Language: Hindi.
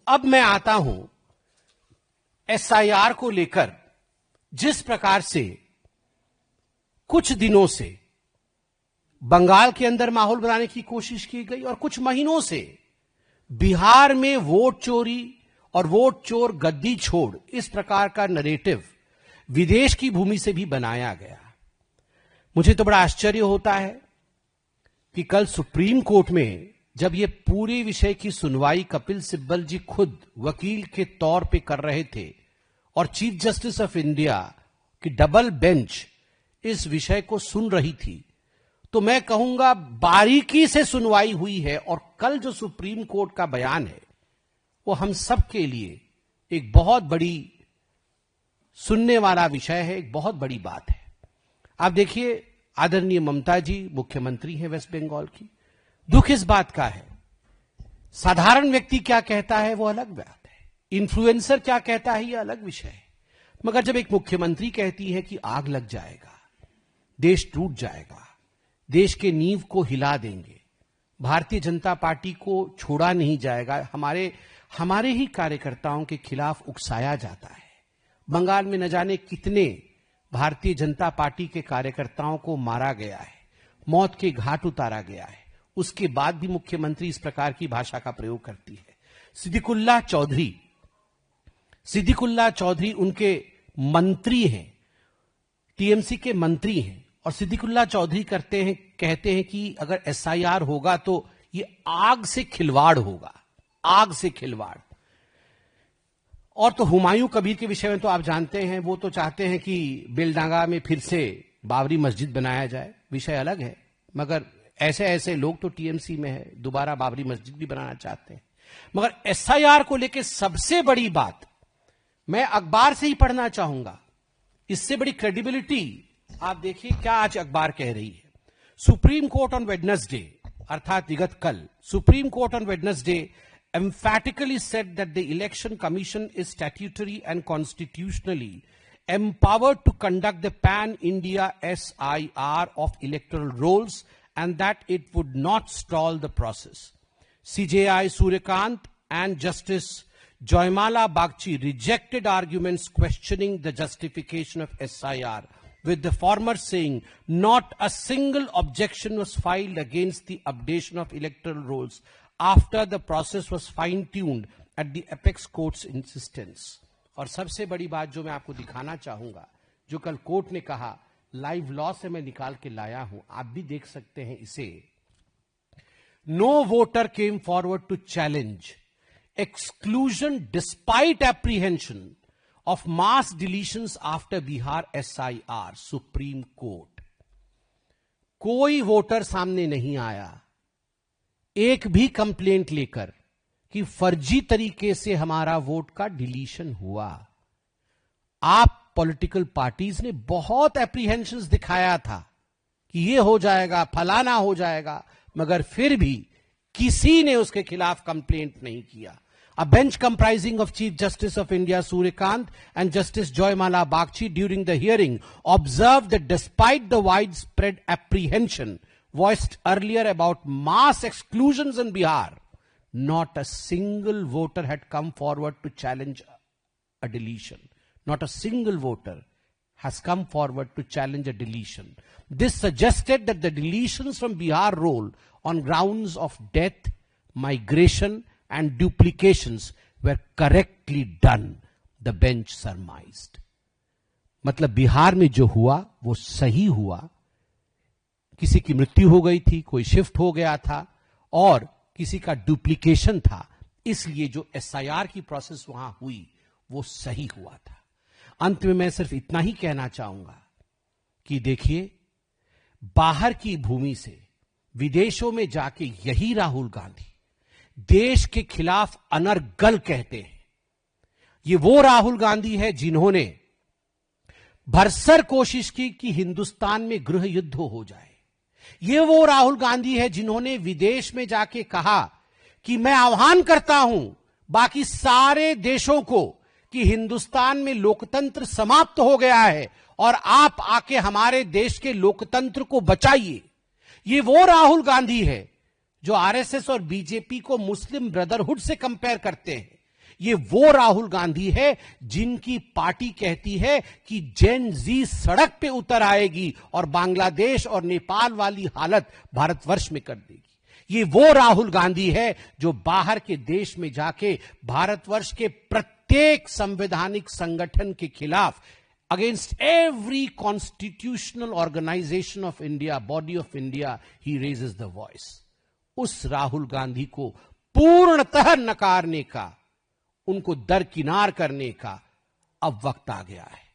अब मैं आता हूं एसआईआर को लेकर जिस प्रकार से कुछ दिनों से बंगाल के अंदर माहौल बनाने की कोशिश की गई और कुछ महीनों से बिहार में वोट चोरी और वोट चोर गद्दी छोड़ इस प्रकार का नरेटिव विदेश की भूमि से भी बनाया गया। मुझे तो बड़ा आश्चर्य होता है कि कल सुप्रीम कोर्ट में जब ये पूरे विषय की सुनवाई कपिल सिब्बल जी खुद वकील के तौर पे कर रहे थे और चीफ जस्टिस ऑफ इंडिया की डबल बेंच इस विषय को सुन रही थी, तो मैं कहूंगा बारीकी से सुनवाई हुई है। और कल जो सुप्रीम कोर्ट का बयान है वो हम सब के लिए एक बहुत बड़ी सुनने वाला विषय है, एक बहुत बड़ी बात है। आप देखिए, आदरणीय ममता जी मुख्यमंत्री हैं वेस्ट बंगाल की। दुख इस बात का है, साधारण व्यक्ति क्या कहता है वो अलग बात है, इन्फ्लुएंसर क्या कहता है ये अलग विषय है, मगर जब एक मुख्यमंत्री कहती है कि आग लग जाएगा, देश टूट जाएगा, देश के नींव को हिला देंगे, भारतीय जनता पार्टी को छोड़ा नहीं जाएगा, हमारे ही कार्यकर्ताओं के खिलाफ उकसाया जाता है। बंगाल में न जाने कितने भारतीय जनता पार्टी के कार्यकर्ताओं को मारा गया है, मौत के घाट उतारा गया है, उसके बाद भी मुख्यमंत्री इस प्रकार की भाषा का प्रयोग करती है। सिद्दीकुल्लाह चौधरी उनके मंत्री हैं, टीएमसी के मंत्री हैं, और सिद्दीकुल्लाह चौधरी कहते हैं कि अगर एसआईआर होगा तो ये आग से खिलवाड़ होगा, आग से खिलवाड़। और तो हुमायूं कबीर के विषय में तो आप जानते हैं, वो तो चाहते हैं कि बेलडांगा में फिर से बाबरी मस्जिद बनाया जाए, विषय अलग है, मगर ऐसे लोग तो टीएमसी में है, दोबारा बाबरी मस्जिद भी बनाना चाहते हैं। मगर एसआईआर को लेकर सबसे बड़ी बात मैं अखबार से ही पढ़ना चाहूंगा, इससे बड़ी क्रेडिबिलिटी आप देखिए क्या आज अखबार कह रही है। सुप्रीम कोर्ट ऑन वेडनेसडे, अर्थात विगत कल, supreme court on Wednesday emphatically said that the election commission is statutory and constitutionally empowered to conduct the pan-India SIR of electoral rolls and that it would not stall the process. CJI Suryakant and Justice Joymala Bagchi rejected arguments questioning the justification of SIR, with the former saying not a single objection was filed against the updation of electoral rolls after the process was fine-tuned at the apex court's insistence. और सबसे बड़ी बात जो मैं आपको दिखाना चाहूंगा, जो कल कोर्ट ने कहा, लाइव लॉ से मैं निकाल के लाया हूं, आप भी देख सकते हैं इसे। No voter came forward to challenge exclusion despite apprehension of mass deletions after Bihar SIR, Supreme Court. कोई वोटर सामने नहीं आया एक भी कंप्लेंट लेकर कि फर्जी तरीके से हमारा वोट का डिलीशन हुआ। आप पॉलिटिकल पार्टीज ने बहुत एप्रीहेंशंस दिखाया था कि ये हो जाएगा, फलाना हो जाएगा, मगर फिर भी किसी ने उसके खिलाफ कंप्लेंट नहीं किया। A bench comprising of Chief Justice of India Suryakant and Justice Joymala Bagchi during the hearing observed that despite the widespread apprehension voiced earlier about mass exclusions in Bihar, not a single voter had come forward to challenge a deletion. Not a single voter has come forward to challenge a deletion. This suggested that the deletions from Bihar roll on grounds of death, migration and duplications were correctly done, the bench surmised. मतलब बिहार में जो हुआ वो सही हुआ, किसी की मृत्यु हो गई थी, कोई शिफ्ट हो गया था और किसी का डुप्लीकेशन था, इसलिए जो एसआईआर की प्रोसेस वहां हुई वो सही हुआ था। अंत में मैं सिर्फ इतना ही कहना चाहूंगा कि देखिए, बाहर की भूमि से विदेशों में जाके यही राहुल गांधी देश के खिलाफ अनर्गल कहते हैं। ये वो राहुल गांधी है जिन्होंने भरसर कोशिश की कि हिंदुस्तान में गृह युद्ध हो जाए। ये वो राहुल गांधी है जिन्होंने विदेश में जाके कहा कि मैं आह्वान करता हूं बाकी सारे देशों को कि हिंदुस्तान में लोकतंत्र समाप्त हो गया है और आप आके हमारे देश के लोकतंत्र को बचाइए। ये वो राहुल गांधी है जो आरएसएस और बीजेपी को मुस्लिम ब्रदरहुड से कंपेयर करते हैं। ये वो राहुल गांधी है जिनकी पार्टी कहती है कि जेन जी सड़क पे उतर आएगी और बांग्लादेश और नेपाल वाली हालत भारतवर्ष में कर देगी। ये वो राहुल गांधी है जो बाहर के देश में जाके भारतवर्ष के प्रत्येक संवैधानिक संगठन के खिलाफ, against every constitutional organisation of India, body of India, he raises the voice. उस राहुल गांधी को पूर्णतः नकारने का, उनको दरकिनार करने का अब वक्त आ गया है।